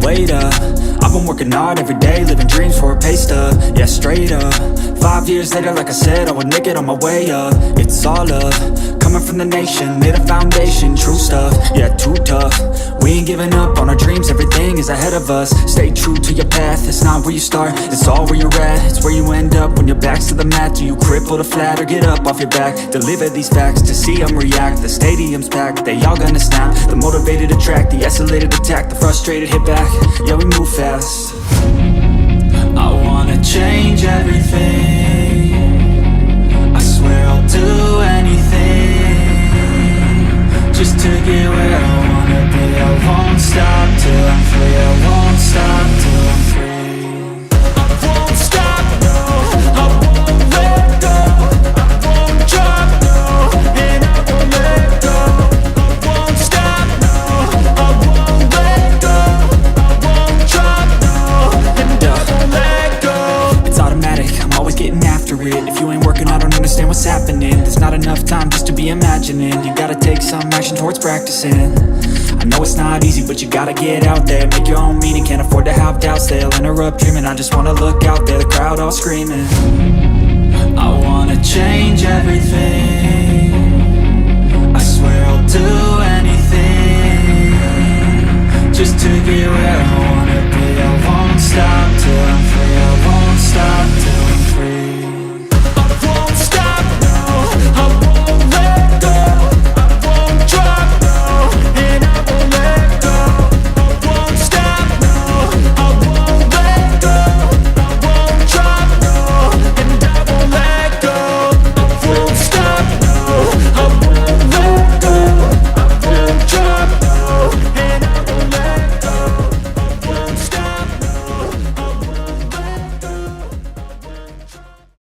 wait up. I've been working hard every day, living dreams for a pay stub. Yeah, straight up. 5 years later, like I said, I would make it on my way up. It's all love, coming from the nation, made a foundation, true stuff. Yeah, too tough. We ain't giving up on our dreams, everything is ahead of us. Stay true to your path, it's not where you start, it's all where you're at. It's where you end up when your back's to the mat. Do you cripple to flat or get up off your back? Deliver these facts to see them react. The stadium's packed, they all gonna snap. The motivated attract, the escalated attack. The frustrated hit back, yeah we move fast. I wanna change everything, I swear I'll do anything, just to get where I wanna be. I won't stop till I'm free, I won't stop till I'm free. I won't stop, no, I won't let go. I won't drop, no, and I won't let go. I won't stop, no, I won't let go. I won't drop, no, and I won't let go. It's automatic, I'm always getting after it. If you ain't working, I don't understand what's happening. There's not enough time just to be imagining. You gotta take some action towards practicing. I know it's not easy, but you gotta get out there. Make your own meaning, can't afford to have doubts. They'll interrupt dreaming, I just wanna look out there. The crowd all screaming. I wanna change everything, I swear I'll do anything, just to get where I wanna be. I won't stop till I'm free, I won't stop till